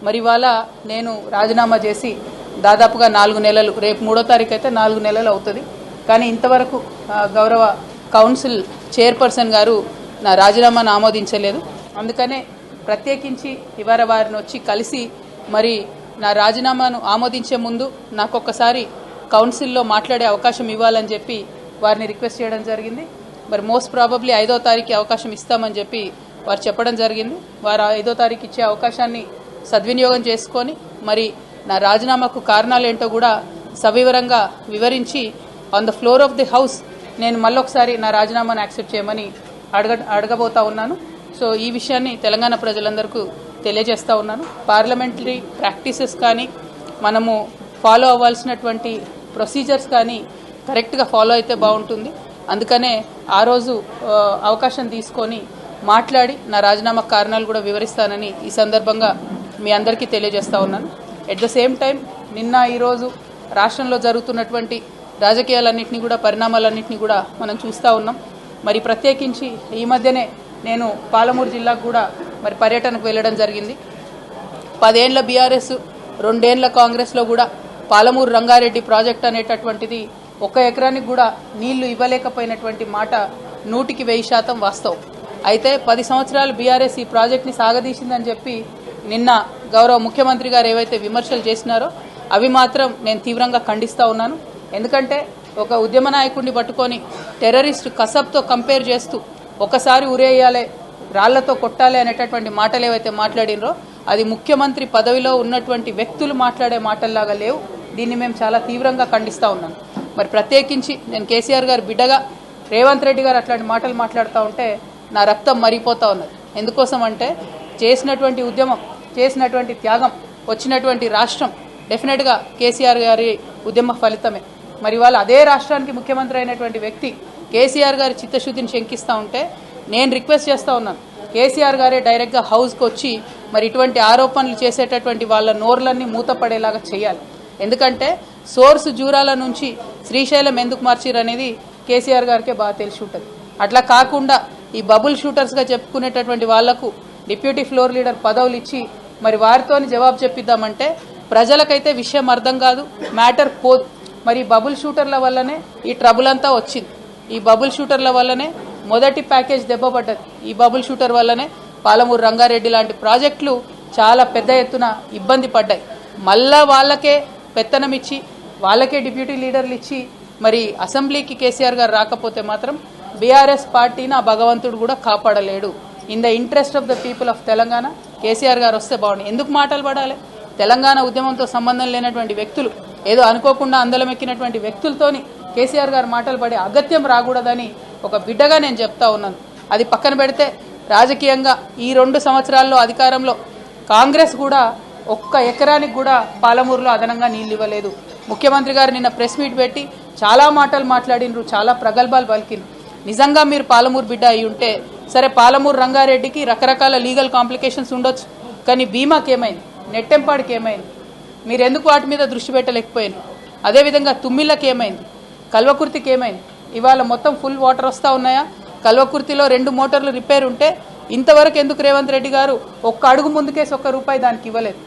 మరి ఇవాళ నేను రాజీనామా చేసి దాదాపుగా 4 నెలలు, రేపు 3వ తారీఖు అయితే 4 నెలలు అవుతుంది. కానీ ఇంతవరకు గౌరవ కౌన్సిల్ చైర్పర్సన్ గారు నా రాజీనామాను ఆమోదించలేదు. అందుకనే ప్రత్యేకించి ఇవాళ వారిని వచ్చి కలిసి మరి నా రాజీనామాను ఆమోదించే ముందు నాకు ఒక్కసారి కౌన్సిల్లో మాట్లాడే అవకాశం ఇవ్వాలని చెప్పి వారిని రిక్వెస్ట్ చేయడం జరిగింది. మరి మోస్ట్ ప్రాబబ్లీ 5వ తారీఖు అవకాశం ఇస్తామని చెప్పి వారు చెప్పడం జరిగింది. వారు 5వ తారీఖు ఇచ్చే అవకాశాన్ని సద్వినియోగం చేసుకొని మరి నా రాజీనామాకు కారణాలు ఏంటో కూడా సవివరంగా వివరించి on the floor of the house నేను మళ్ళొకసారి నా రాజీనామాను యాక్సెప్ట్ చేయమని అడగబోతా ఉన్నాను. సో ఈ విషయాన్ని తెలంగాణ ప్రజలందరికీ తెలియజేస్తూ ఉన్నాను. పార్లమెంటరీ ప్రాక్టీసెస్ కానీ మనము ఫాలో అవ్వాల్సినటువంటి ప్రొసీజర్స్ కానీ కరెక్ట్గా ఫాలో అయితే బాగుంటుంది. అందుకనే ఆ రోజు అవకాశం తీసుకొని మాట్లాడి నా రాజీనామా కారణాలు కూడా వివరిస్తానని ఈ సందర్భంగా మీ అందరికీ తెలియజేస్తూ ఉన్నాను. ఎట్ ద సేమ్ టైం నిన్న ఈరోజు రాష్ట్రంలో జరుగుతున్నటువంటి రాజకీయాలన్నింటినీ కూడా, పరిణామాలన్నింటినీ కూడా మనం చూస్తూ ఉన్నాం. మరి ప్రత్యేకించి ఈ మధ్యనే నేను పాలమూరు జిల్లాకు కూడా మరి పర్యటనకు వెళ్ళడం జరిగింది. 10 ఏళ్ల బీఆర్ఎస్, 2 ఏళ్ల కాంగ్రెస్లో కూడా పాలమూరు రంగారెడ్డి ప్రాజెక్ట్ అనేటటువంటిది 1 ఎకరానికి కూడా నీళ్లు ఇవ్వలేకపోయినటువంటి మాట 100% వాస్తవం. అయితే 10 సంవత్సరాలు బీఆర్ఎస్ ఈ ప్రాజెక్ట్ని సాగదీసిందని చెప్పి నిన్న గౌరవ ముఖ్యమంత్రి గారు ఏవైతే విమర్శలు చేసినారో అవి మాత్రం నేను తీవ్రంగా ఖండిస్తూ ఉన్నాను. ఎందుకంటే ఒక ఉద్యమ నాయకుడిని పట్టుకొని టెర్రరిస్ట్ కసబ్తో కంపేర్ చేస్తూ ఒకసారి ఉరేయాలి, రాళ్లతో కొట్టాలి అనేటటువంటి మాటలు ఏవైతే మాట్లాడినరో అది ముఖ్యమంత్రి పదవిలో ఉన్నటువంటి వ్యక్తులు మాట్లాడే మాటల్లాగా లేవు. దీన్ని మేము చాలా తీవ్రంగా ఖండిస్తూ ఉన్నాను. మరి ప్రత్యేకించి నేను కేసీఆర్ గారు బిడ్డగా రేవంత్ రెడ్డి గారు అట్లాంటి మాటలు మాట్లాడుతూ ఉంటే నా రక్తం మరిగిపోతూ ఉన్నది. ఎందుకోసం అంటే చేసినటువంటి ఉద్యమం, చేసినటువంటి త్యాగం, వచ్చినటువంటి రాష్ట్రం డెఫినెట్గా కేసీఆర్ గారి ఉద్యమ ఫలితమే. మరి వాళ్ళు అదే రాష్ట్రానికి ముఖ్యమంత్రి అయినటువంటి వ్యక్తి కేసీఆర్ గారి చిత్తశుద్ధిని శంకిస్తూ ఉంటే నేను రిక్వెస్ట్ చేస్తూ ఉన్నాను, కేసీఆర్ గారే డైరెక్ట్గా హౌస్కి వచ్చి మరి ఇటువంటి ఆరోపణలు చేసేటటువంటి వాళ్ళ నోర్లన్నీ మూతపడేలాగా చేయాలి. ఎందుకంటే సోర్సు జూరాల నుంచి శ్రీశైలం ఎందుకు మార్చిరు అనేది కేసీఆర్ గారికే బాగా తెలిసి ఉంటుంది. అట్లా కాకుండా ఈ బబుల్ షూటర్స్గా చెప్పుకునేటటువంటి వాళ్లకు డిప్యూటీ ఫ్లోర్ లీడర్ పదవులు ఇచ్చి మరి వారితోని జవాబు చెప్పిద్దామంటే ప్రజలకైతే విషయం అర్థం కాదు, మ్యాటర్ పోదు. మరి బబుల్ షూటర్ల వల్లనే ఈ ట్రబుల్ అంతా వచ్చింది. ఈ బబుల్ షూటర్ల వల్లనే మొదటి ప్యాకేజ్ దెబ్బపడ్డది. ఈ బబుల్ షూటర్ వల్లనే పాలమూరు రంగారెడ్డి లాంటి ప్రాజెక్టులు చాలా పెద్ద ఎత్తున ఇబ్బంది పడ్డాయి. మళ్ళా వాళ్ళకే పెత్తనం ఇచ్చి, వాళ్ళకే డిప్యూటీ లీడర్లు ఇచ్చి మరి అసెంబ్లీకి కేసీఆర్ గారు రాకపోతే మాత్రం బీఆర్ఎస్ పార్టీని ఆ భగవంతుడు కూడా కాపాడలేడు. In the interest of the people of Telangana KCR garu వస్తే బాగుంది. ఎందుకు మాటలు పడాలి? తెలంగాణ ఉద్యమంతో సంబంధం లేనటువంటి వ్యక్తులు, ఏదో అనుకోకుండా అందలమెక్కినటువంటి వ్యక్తులతోని కేసీఆర్ గారు మాటలు పడే అగత్యం రాకూడదని ఒక బిడ్డగా నేను చెప్తా ఉన్నాను. అది పక్కన పెడితే రాజకీయంగా ఈ 2 సంవత్సరాల్లో అధికారంలో కాంగ్రెస్ కూడా 1 ఎకరానికి కూడా పాలమూరులో అదనంగా నీళ్ళు ఇవ్వలేదు. ముఖ్యమంత్రి గారు నిన్న ప్రెస్ మీట్ పెట్టి చాలా మాటలు మాట్లాడినరు, చాలా ప్రగల్భాలు పలికినరు. నిజంగా మీరు పాలమూరు బిడ్డ అయి ఉంటే సరే, పాలమూరు రంగారెడ్డికి రకరకాల లీగల్ కాంప్లికేషన్స్ ఉండొచ్చు, కానీ భీమాకి ఏమైంది, నెట్టెంపాడికి ఏమైంది, మీరు ఎందుకు వాటి మీద దృష్టి పెట్టలేకపోయారు? అదేవిధంగా తుమ్మిళ్ళకి ఏమైంది, కల్వకుర్తికి ఏమైంది? ఇవాళ మొత్తం ఫుల్ వాటర్ వస్తూ ఉన్నాయా? కల్వకుర్తిలో 2 మోటార్లు రిపేర్ ఉంటే ఇంతవరకు ఎందుకు రేవంత్ రెడ్డి గారు 1 అడుగు ముందుకేసి ₹1 దానికి ఇవ్వలేదు?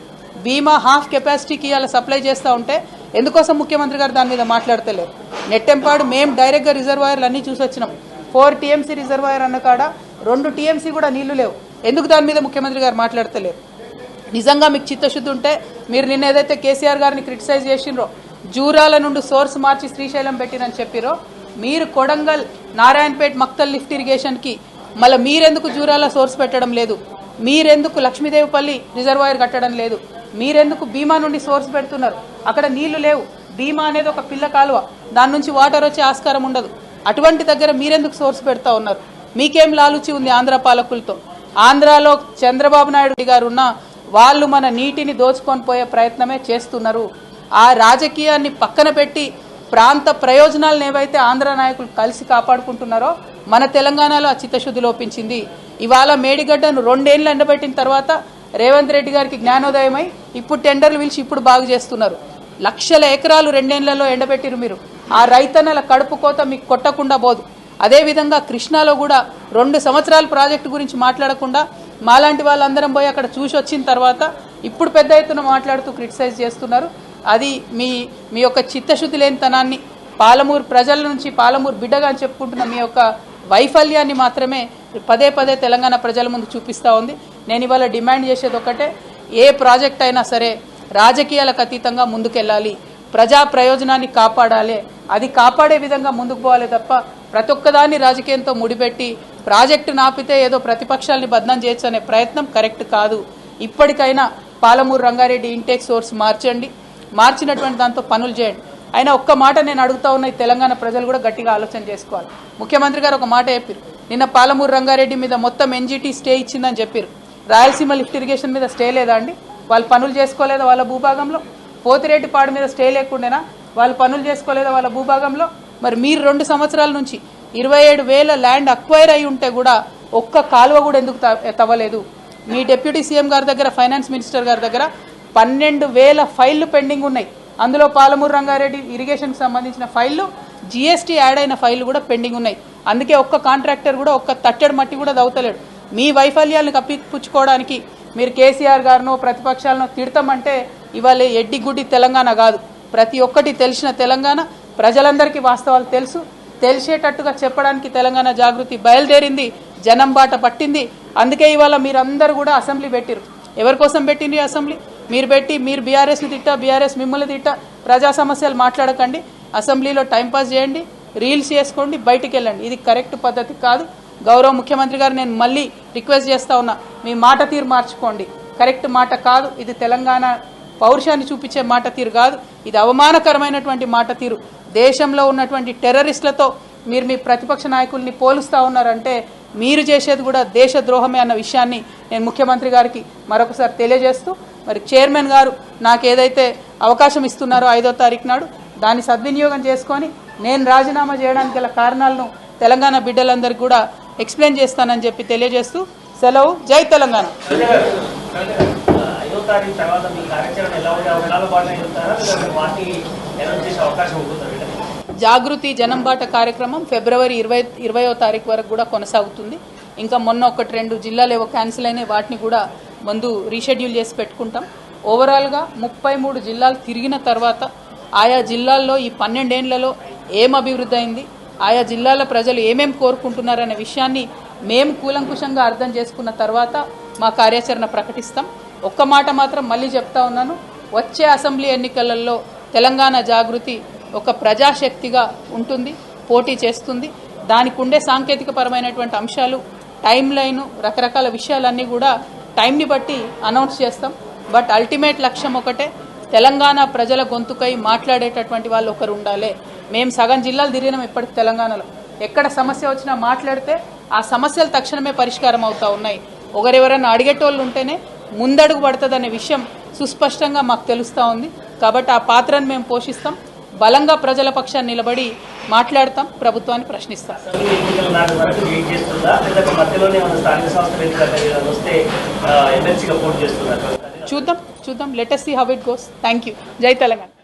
భీమా హాఫ్ కెపాసిటీకి ఇవాళ సప్లై చేస్తూ ఉంటే ఎందుకోసం ముఖ్యమంత్రి గారు దాని మీద మాట్లాడతలేరు? నెట్టెంపాడు మేము డైరెక్ట్గా రిజర్వాయర్లు అన్నీ చూసి వచ్చినాం. 4 TMC రిజర్వాయర్ అన్న కాడ 2 TMC కూడా నీళ్లు లేవు. ఎందుకు దాని మీద ముఖ్యమంత్రి గారు మాట్లాడతలేరు? నిజంగా మీకు చిత్తశుద్ధి ఉంటే మీరు నిన్న ఏదైతే కేసీఆర్ గారిని క్రిటిసైజ్ చేసినరో, జూరాల నుండి సోర్స్ మార్చి శ్రీశైలం పెట్టినని చెప్పిరో, మీరు కొడంగల్, నారాయణపేట్, మక్తల్ లిఫ్ట్ ఇరిగేషన్కి మళ్ళీ మీరెందుకు జూరాల సోర్స్ పెట్టడం లేదు? మీరెందుకు లక్ష్మీదేవిపల్లి రిజర్వాయర్ కట్టడం లేదు? మీరెందుకు భీమా నుండి సోర్స్ పెడుతున్నారు? అక్కడ నీళ్లు లేవు. భీమా అనేది ఒక పిల్ల కాలువ, దాని నుంచి వాటర్ వచ్చే ఆస్కారం ఉండదు. అటువంటి దగ్గర మీరెందుకు సోర్స్ పెడతా ఉన్నారు? మీకేం లాలుచి ఉంది ఆంధ్ర పాలకులతో? ఆంధ్రాలో చంద్రబాబు నాయుడు గారు ఉన్న వాళ్ళు మన నీటిని దోచుకొని పోయే ప్రయత్నమే చేస్తున్నారు. ఆ రాజకీయాన్ని పక్కన పెట్టి ప్రాంత ప్రయోజనాలను ఏవైతే ఆంధ్ర నాయకులు కలిసి కాపాడుకుంటున్నారో మన తెలంగాణలో ఆ చిత్తశుద్ధి లోపించింది. ఇవాళ మేడిగడ్డను 2 ఏళ్ళు ఎండబెట్టిన తర్వాత రేవంత్ రెడ్డి గారికి జ్ఞానోదయమై ఇప్పుడు టెండర్లు పిలిచి ఇప్పుడు బాగు చేస్తున్నారు. లక్షల ఎకరాలు 2 ఏళ్లలో ఎండబెట్టిరు మీరు. ఆ రైతన్నల కడుపు కోత మీకు కొట్టకుండా పోదు. అదేవిధంగా కృష్ణాలో కూడా 2 సంవత్సరాల ప్రాజెక్టు గురించి మాట్లాడకుండా మాలాంటి వాళ్ళందరం పోయి అక్కడ చూసి వచ్చిన తర్వాత ఇప్పుడు పెద్ద ఎత్తున మాట్లాడుతూ క్రిటిసైజ్ చేస్తున్నారు. అది మీ మీ యొక్క చిత్తశుద్ధి లేనితనాన్ని, పాలమూరు ప్రజల నుంచి పాలమూరు బిడ్డగా అని చెప్పుకుంటున్న మీ యొక్క వైఫల్యాన్ని మాత్రమే పదే పదే తెలంగాణ ప్రజల ముందు చూపిస్తూ ఉంది. నేను ఇవాళ డిమాండ్ చేసేది ఒకటే, ఏ ప్రాజెక్ట్ అయినా సరే రాజకీయాలకు అతీతంగా ముందుకెళ్ళాలి, ప్రజా ప్రయోజనాన్ని కాపాడాలి, అది కాపాడే విధంగా ముందుకు పోవాలి తప్ప ప్రతి ఒక్కదాన్ని రాజకీయంతో ముడిపెట్టి ప్రాజెక్టు నాపితే ఏదో ప్రతిపక్షాలని బదనాం చేయొచ్చు అనే ప్రయత్నం కరెక్ట్ కాదు. ఇప్పటికైనా పాలమూరు రంగారెడ్డి ఇంటేక్ సోర్స్ మార్చండి, మార్చినటువంటి దాంతో పనులు చేయండి. అయినా ఒక్క మాట నేను అడుగుతా ఉన్న, తెలంగాణ ప్రజలు కూడా గట్టిగా ఆలోచన చేసుకోవాలి. ముఖ్యమంత్రి గారు ఒక మాట చెప్పారు, నిన్న పాలమూరు రంగారెడ్డి మీద మొత్తం ఎన్జీటీ స్టే ఇచ్చిందని చెప్పారు. రాయలసీమ లిఫ్ట్ ఇరిగేషన్ మీద స్టే లేదా అండి? వాళ్ళు పనులు చేసుకోలేదా వాళ్ళ భూభాగంలో? పోతిరెడ్డిపాడు మీద స్టే లేకుండేనా? వాళ్ళు పనులు చేసుకోలేదా వాళ్ళ భూభాగంలో? మరి మీరు 2 సంవత్సరాల నుంచి 27,000 ల్యాండ్ అక్వైర్ అయి ఉంటే కూడా ఒక్క కాలువ కూడా ఎందుకు తవ్వలేదు? మీ డిప్యూటీ సీఎం గారి దగ్గర, ఫైనాన్స్ మినిస్టర్ గారి దగ్గర 12,000 ఫైళ్లు పెండింగ్ ఉన్నాయి. అందులో పాలమూరు రంగారెడ్డి ఇరిగేషన్కి సంబంధించిన ఫైళ్లు, జీఎస్టీ యాడ్ అయిన ఫైళ్లు కూడా పెండింగ్ ఉన్నాయి. అందుకే ఒక్క కాంట్రాక్టర్ కూడా ఒక్క తట్టెడు మట్టి కూడా దవ్వుతలేడు. మీ వైఫల్యాలను కప్పిపుచ్చుకోవడానికి మీరు కేసీఆర్ గారినో ప్రతిపక్షాలను తిడతామంటే ఇవాళ ఎడ్డి గుడ్డి తెలంగాణ కాదు, ప్రతి ఒక్కటి తెలిసిన తెలంగాణ. ప్రజలందరికీ వాస్తవాలు తెలుసు, తెలిసేటట్టుగా చెప్పడానికి తెలంగాణ జాగృతి బయలుదేరింది, జనం బాట పట్టింది. అందుకే ఇవాళ మీరందరూ కూడా అసెంబ్లీ పెట్టిరు. ఎవరి కోసం పెట్టింది అసెంబ్లీ? మీరు పెట్టి మీరు బీఆర్ఎస్ని తిట్టా, బీఆర్ఎస్ మిమ్మల్ని తిట్టా, ప్రజా సమస్యలు మాట్లాడకండి, అసెంబ్లీలో టైంపాస్ చేయండి, రీల్స్ చేసుకోండి, బయటికి వెళ్ళండి. ఇది కరెక్ట్ పద్ధతి కాదు. గౌరవ ముఖ్యమంత్రి గారు నేను మళ్ళీ రిక్వెస్ట్ చేస్తా ఉన్నా, మీ మాట తీరు మార్చుకోండి. కరెక్ట్ మాట కాదు ఇది, తెలంగాణ పౌరుషాన్ని చూపించే మాట తీరు కాదు, ఇది అవమానకరమైనటువంటి మాట తీరు. దేశంలో ఉన్నటువంటి టెర్రరిస్టులతో మీరు మీ ప్రతిపక్ష నాయకుల్ని పోలుస్తూ ఉన్నారంటే మీరు చేసేది కూడా దేశద్రోహమే అన్న విషయాన్ని నేను ముఖ్యమంత్రి గారికి మరొకసారి తెలియజేస్తూ, మరి చైర్మన్ గారు నాకు ఏదైతే అవకాశం ఇస్తున్నారో 5వ తారీఖు నాడు దాన్ని సద్వినియోగం చేసుకొని నేను రాజీనామా చేయడానికి గల కారణాలను తెలంగాణ బిడ్డలందరికీ కూడా ఎక్స్ప్లెయిన్ చేస్తానని చెప్పి తెలియజేస్తూ సెలవు. జై తెలంగాణ. జాగృతి జనంబాట కార్యక్రమం ఫిబ్రవరి 20వ తారీఖు వరకు కూడా కొనసాగుతుంది. ఇంకా మొన్న 1-2 జిల్లాలు ఏవో క్యాన్సిల్ అయినాయి, వాటిని కూడా ముందు రీషెడ్యూల్ చేసి పెట్టుకుంటాం. ఓవరాల్గా 33 జిల్లాలు తిరిగిన తర్వాత ఆయా జిల్లాల్లో ఈ 12 ఏళ్లలో ఏం అభివృద్ధి అయింది, ఆయా జిల్లాల ప్రజలు ఏమేం కోరుకుంటున్నారనే విషయాన్ని మేము కూలంకుషంగా అర్థం చేసుకున్న తర్వాత మా కార్యాచరణ ప్రకటిస్తాం. ఒక్క మాట మాత్రం మళ్ళీ చెప్తా ఉన్నాను, వచ్చే అసెంబ్లీ ఎన్నికలలో తెలంగాణ జాగృతి ఒక ప్రజాశక్తిగా ఉంటుంది, పోటీ చేస్తుంది. దానికి ఉండే సాంకేతికపరమైనటువంటి అంశాలు, టైం లైను, రకరకాల విషయాలన్నీ కూడా టైంని బట్టి అనౌన్స్ చేస్తాం. బట్ అల్టిమేట్ లక్ష్యం ఒకటే, తెలంగాణ ప్రజల గొంతుకై మాట్లాడేటటువంటి వాళ్ళు ఒకరు ఉండాలి. మేము సగం జిల్లాలు తిరిగినాం ఇప్పటికి తెలంగాణలో. ఎక్కడ సమస్య వచ్చినా మాట్లాడితే ఆ సమస్యలు తక్షణమే పరిష్కారం అవుతూ ఉన్నాయి. ఒకరెవరైనా అడిగేటోళ్ళు ఉంటేనే ముందడుగు పడుతుందనే విషయం సుస్పష్టంగా మాకు తెలుస్తూ ఉంది. కాబట్టి ఆ పాత్రను మేము పోషిస్తాం, బలంగా ప్రజల పక్షాన్ని నిలబడి మాట్లాడతాం, ప్రభుత్వాన్ని ప్రశ్నిస్తాం. చూద్దాం. Let us see how it goes. Thank you. జై తెలంగాణ.